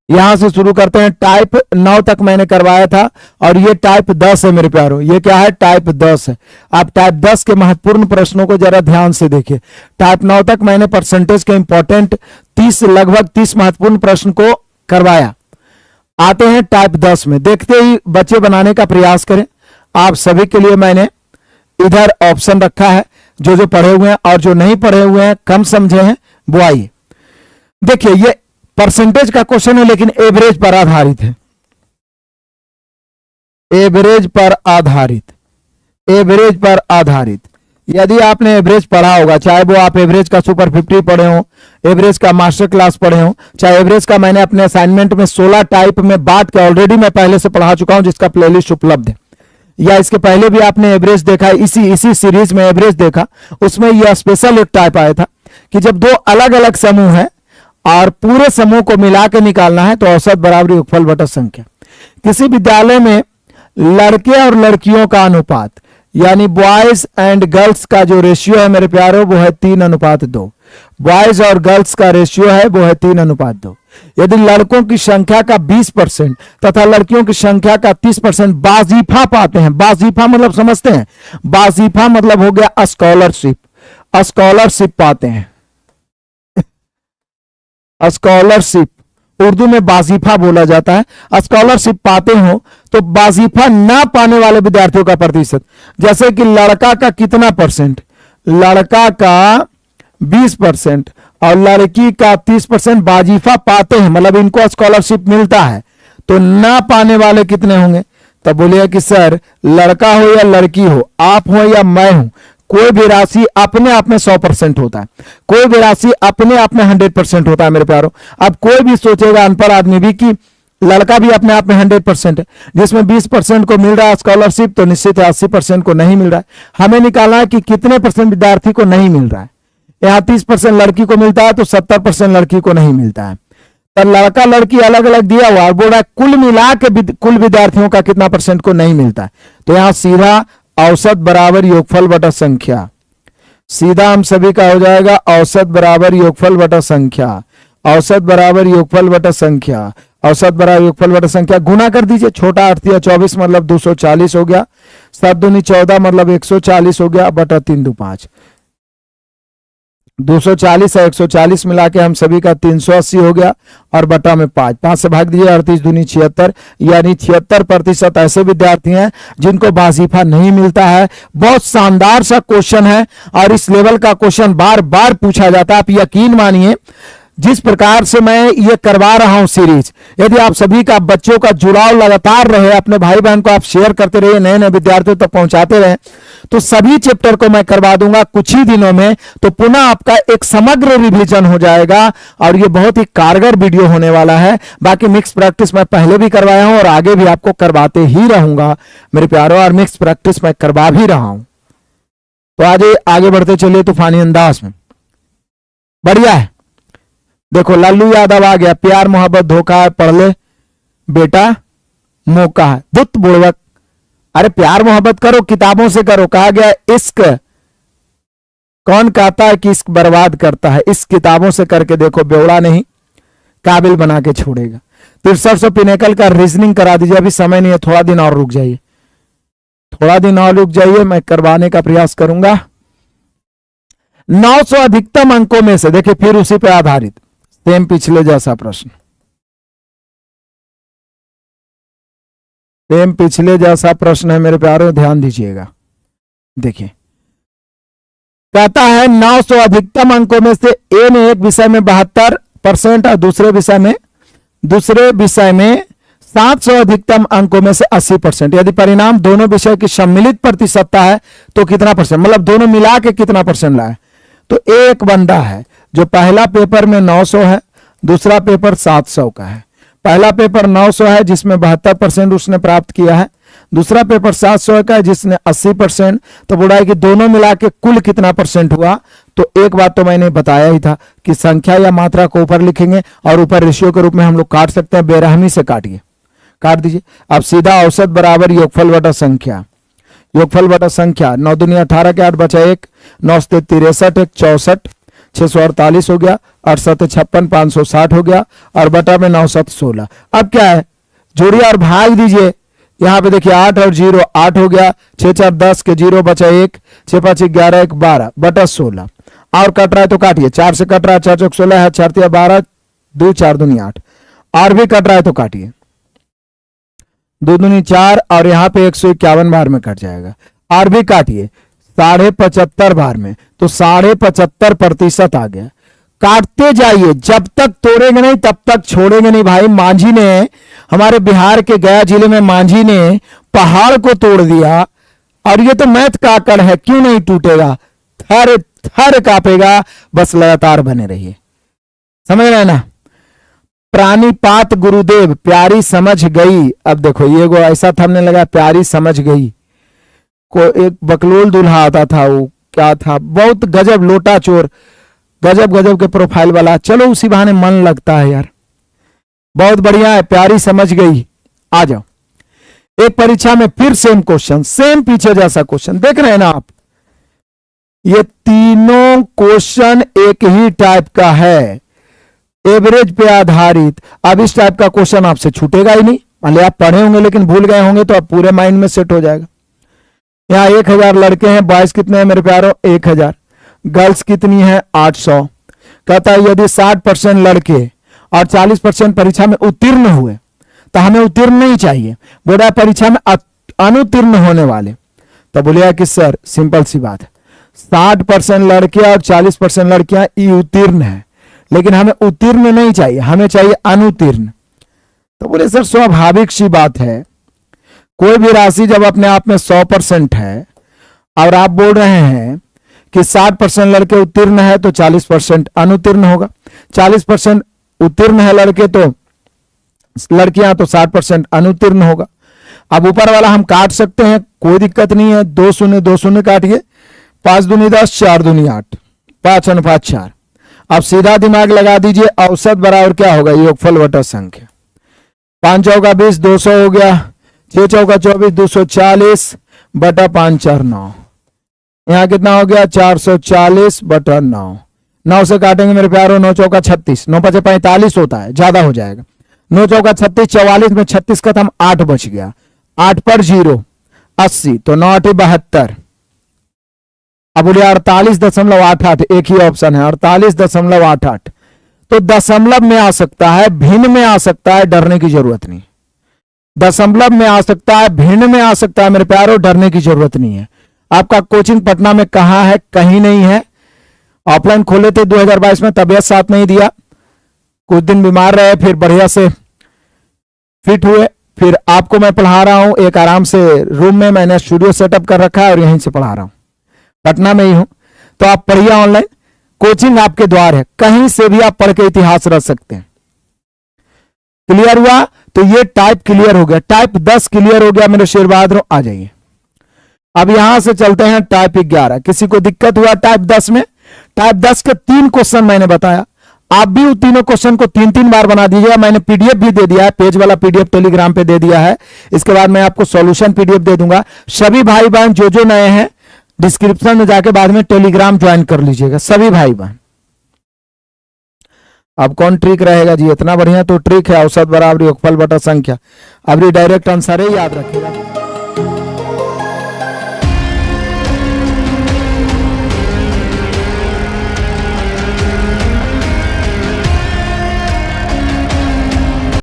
यहां से शुरू करते हैं। टाइप 9 तक मैंने करवाया था और ये टाइप 10 है मेरे प्यारों। ये क्या है? टाइप 10 है। आप टाइप 10 के महत्वपूर्ण प्रश्नों को जरा ध्यान से देखिए। टाइप 9 तक मैंने परसेंटेज के इंपॉर्टेंट 30 लगभग 30 महत्वपूर्ण प्रश्न को करवाया। आते हैं टाइप 10 में। देखते ही बच्चे बनाने का प्रयास करें। आप सभी के लिए मैंने इधर ऑप्शन रखा है, जो जो पढ़े हुए हैं और जो नहीं पढ़े हुए हैं, कम समझे हैं, वो आइए देखिए। ये परसेंटेज का क्वेश्चन है लेकिन एवरेज पर आधारित है। एवरेज पर आधारित, एवरेज पर आधारित। यदि आपने एवरेज पढ़ा होगा, चाहे वो आप एवरेज का सुपर 50 पढ़े हो, एवरेज का मास्टर क्लास पढ़े हो, चाहे एवरेज का मैंने अपने असाइनमेंट में 16 टाइप में बांट के ऑलरेडी मैं पहले से पढ़ा चुका हूं, जिसका प्लेलिस्ट उपलब्ध है, या इसके पहले भी आपने एवरेज देखा, इसी सीरीज में एवरेज देखा, उसमें यह स्पेशल एक टाइप आया था कि जब दो अलग अलग समूह है और पूरे समूह को मिला के निकालना है तो औसत बराबर योगफल बटा संख्या। किसी विद्यालय में लड़के और लड़कियों का अनुपात यानी बॉयज एंड गर्ल्स का जो रेशियो है मेरे प्यारों, वो है 3:2। बॉयज और गर्ल्स का रेशियो है वो है 3:2। यदि लड़कों की संख्या का 20% तथा लड़कियों की संख्या का 30% बाजीफा पाते हैं, बाजीफा मतलब समझते हैं, बाजीफा मतलब हो गया स्कॉलरशिप, स्कॉलरशिप पाते हैं, स्कॉलरशिप उर्दू में बाजीफा बोला जाता है। स्कॉलरशिप पाते हो तो बाजीफा ना पाने वाले विद्यार्थियों का प्रतिशत, जैसे कि लड़का का कितना परसेंट, लड़का का 20% और लड़की का 30% बाजीफा पाते हैं, मतलब इनको स्कॉलरशिप मिलता है, तो ना पाने वाले कितने होंगे? तब बोलिए कि सर लड़का हो या लड़की हो, आप हो या मैं हूं, कोई भी राशि अपने आप में 100% होता है, कोई भी राशि अपने आप में 100% होता है मेरे प्यारों। अब कोई भी सोचेगा, अनपढ़ आदमी भी, कि लड़का भी अपने आप में 100% है, जिसमें 20% को मिल रहा है स्कॉलरशिप, तो निश्चित है 80% को नहीं मिल रहा है। हमें निकालना है कि कितने परसेंट विद्यार्थी को नहीं मिल रहा है। यहाँ 30% लड़की को मिलता है तो 70% लड़की को नहीं मिलता है। तो लड़का लड़की अलग अलग दिया हुआ, बोल रहा है कुल मिला के कुल विद्यार्थियों का कितना परसेंट को नहीं मिलता है। तो यहाँ सीधा औसत बराबर योगफल बटा संख्या, सीधा हम सभी का हो जाएगा औसत बराबर योगफल बटा संख्या, औसत बराबर योगफल बटा संख्या, औसत बराबर योगफल बटा संख्या। गुना कर दीजिए, छोटा 8 या 24 मतलब 240 हो गया, 7 दूनी 14 मतलब 140 हो गया, बटा 3 दो 5, 240 है 140 मिला के हम सभी का 380 हो गया, और बटा में 5 से भाग दीजिए, 38 दूनी 76, यानी 76% ऐसे विद्यार्थी हैं जिनको बाजीफा नहीं मिलता है। बहुत शानदार सा क्वेश्चन है और इस लेवल का क्वेश्चन बार बार पूछा जाता है। आप यकीन मानिए, जिस प्रकार से मैं ये करवा रहा हूं सीरीज, यदि आप सभी का बच्चों का जुड़ाव लगातार रहे, अपने भाई बहन को आप शेयर करते रहे, नए नए विद्यार्थियों तक पहुंचाते रहे, तो सभी चैप्टर को मैं करवा दूंगा कुछ ही दिनों में। तो पुनः आपका एक समग्र रिवीजन हो जाएगा और ये बहुत ही कारगर वीडियो होने वाला है। बाकी मिक्स प्रैक्टिस मैं पहले भी करवाया हूं और आगे भी आपको करवाते ही रहूंगा मेरे प्यारों, और मिक्स प्रैक्टिस मैं करवा भी रहा हूं। तो आगे बढ़ते चलिए तूफानी अंदाज में। बढ़िया है, देखो लालू यादव आ गया, प्यार मोहब्बत धोखा है, पढ़ ले बेटा मौका है, बुत बुड़वक। अरे प्यार मोहब्बत करो, किताबों से करो। कहा गया इश्क, कौन कहता है कि इश्क बर्बाद करता है? इस किताबों से करके देखो, बेवड़ा नहीं काबिल बना के छोड़ेगा। 6300 पिनेकल का रीजनिंग करा दीजिए, अभी समय नहीं है, थोड़ा दिन और रुक जाइए, थोड़ा दिन और रुक जाइए, मैं करवाने का प्रयास करूंगा। 900 अधिकतम अंकों में से, देखिए फिर उसी पे आधारित सेम पिछले जैसा प्रश्न, सेम पिछले जैसा प्रश्न है मेरे प्यारों, ध्यान दीजिएगा। देखिए कहता है 900 अधिकतम अंकों में से ए में एक विषय में 72% और दूसरे विषय में 700 अधिकतम अंकों में से 80%। यदि परिणाम दोनों विषय की सम्मिलित प्रतिशतता है तो कितना परसेंट, मतलब दोनों मिला के कितना परसेंट लाए? तो एक बंदा है जो पहला पेपर में 900 है, दूसरा पेपर 700 का है। पहला पेपर 900 है जिसमें 72% उसने प्राप्त किया है, दूसरा पेपर 700 का है जिसने 80%। तो बोला है कि दोनों मिला के कुल कितना परसेंट हुआ? तो एक बात तो मैंने बताया ही था कि संख्या या मात्रा को ऊपर लिखेंगे और ऊपर रेशियो के रूप में हम लोग काट सकते हैं, बेरहमी से काटिए, काट दीजिए। अब सीधा औसत बराबर योगफल बटा संख्या, योगफल बटा संख्या। 9 दूनी 18 के 8 बचा 1, 9 से 63 1 64, 648 हो गया, 68 56 560 हो गया, और बटा में 9 7 16। अब क्या है, जोड़िए और भाग दीजिए। यहाँ पे देखिए 8 और 0 8 हो गया, 6 4 10 के 0 बचा 1, 6 5 11 1 12 बटा 16। और कट रहा है तो काटिए, 4 से कट रहा है, 4 चौक 16 है, 4 तिया 12, 2 4 दूनी 8, और भी कट रहा है तो काटिए, 2 दूनी 4, और यहाँ पे 151 बार में कट जाएगा, और भी काटिए 75.5 बार में, तो 75.5% आ गया। काटते जाइए, जब तक तोड़ेंगे नहीं तब तक छोड़ेंगे नहीं भाई। मांझी ने, हमारे बिहार के गया जिले में मांझी ने पहाड़ को तोड़ दिया, और ये तो मैथ का आंकड़ है, क्यों नहीं टूटेगा, थर थर कांपेगा। बस लगातार बने रहिए, समझ रहे ना। प्राणीपात गुरुदेव, प्यारी समझ गई। अब देखो ये वो ऐसा थमने लगा, प्यारी समझ गई। को एक बकलोल दूल्हा आता था, वो क्या था, बहुत गजब लोटा चोर, गजब गजब के प्रोफाइल वाला। चलो उसी बहाने मन लगता है यार, बहुत बढ़िया है, प्यारी समझ गई। आ जाओ, एक परीक्षा में फिर सेम क्वेश्चन, सेम पीछे जैसा क्वेश्चन देख रहे हैं ना आप। ये तीनों क्वेश्चन एक ही टाइप का है, एवरेज पे आधारित। अब इस टाइप का क्वेश्चन आपसे छूटेगा ही नहीं। मान लिया आप पढ़े होंगे लेकिन भूल गए होंगे, तो अब पूरे माइंड में सेट हो जाएगा। यहाँ 1000 लड़के हैं, बॉयज कितने हैं मेरे प्यारो, 1000। गर्ल्स कितनी है, 800। कहता है यदि 60% लड़के और 40% परीक्षा में उत्तीर्ण हुए तो हमें उत्तीर्ण नहीं चाहिए, बोला परीक्षा में अनुत्तीर्ण होने वाले। तो बोलिए कि सर सिंपल सी बात है, 60% लड़के और 40% लड़कियां ई उत्तीर्ण है, लेकिन हमें उत्तीर्ण नहीं चाहिए, हमें चाहिए अनुत्तीर्ण। तो बोले सर स्वाभाविक सी बात है, कोई भी राशि जब अपने आप में 100% है और आप बोल रहे हैं कि 60% लड़के उत्तीर्ण है तो 40% अनुत्तीर्ण होगा, 40% उत्तीर्ण है लड़के तो लड़कियां तो 60% अनुत्तीर्ण होगा। अब ऊपर वाला हम काट सकते हैं, कोई दिक्कत नहीं है, 2 शून्य काटिए, 5 दूनी 10, 4 दूनी 8, 5 अनुपात 4। अब सीधा दिमाग लगा दीजिए, औसत बराबर क्या होगा, योगफल बटा संख्या। 5 चौका 20, 200 हो गया, 6 चौका 24, 240 बटा 5 4 9। यहाँ कितना हो गया, 440 बटा 9। 9 से काटेंगे मेरे प्यारो, 9 चौका 36, 9 5 45 होता है, ज्यादा हो जाएगा। 9 चौका 36, 44 में 36 खत्म, 8 बच गया, 8 पर 0 80, तो 9 8 72। अब बोलिए 48.88, एक ही ऑप्शन है 48.88। तो दशमलव में आ सकता है, भिन्न में आ सकता है, डरने की जरूरत नहीं। दशमलव में आ सकता है, भिन्न में आ सकता है मेरे प्यारो, डरने की जरूरत नहीं है। आपका कोचिंग पटना में कहां है, कहीं नहीं है। ऑफलाइन खोले थे 2022 में, तबियत साथ नहीं दिया, कुछ दिन बीमार रहे, फिर बढ़िया से फिट हुए, फिर आपको मैं पढ़ा रहा हूं एक आराम से रूम में, मैंने स्टूडियो सेटअप कर रखा है और यहीं से पढ़ा रहा हूं, पटना में ही हूं। तो आप पढ़िए ऑनलाइन, कोचिंग आपके द्वार है, कहीं से भी आप पढ़ के इतिहास रख सकते हैं। क्लियर हुआ, तो ये टाइप क्लियर हो गया, टाइप 10 क्लियर हो गया मेरे शेर बहादुर। आ जाइए, अब यहां से चलते हैं टाइप 11। किसी को दिक्कत हुआ टाइप 10 में? टाइप 10 के 3 क्वेश्चन मैंने बताया, आप भी उन तीनों क्वेश्चन को 3-3 बार बना दीजिएगा। मैंने पीडीएफ भी दे दिया है, पेज वाला पीडीएफ टेलीग्राम पे दे दिया है। इसके बाद मैं आपको सॉल्यूशन पीडीएफ दे दूंगा। सभी भाई बहन जो नए हैं, डिस्क्रिप्शन में जाके बाद में टेलीग्राम ज्वाइन कर लीजिएगा, सभी भाई बहन। अब कौन ट्रिक रहेगा जी, इतना बढ़िया तो ट्रिक है, औसत बराबर योगफल बटा संख्या। अब डायरेक्ट आंसर है, याद रखिएगा।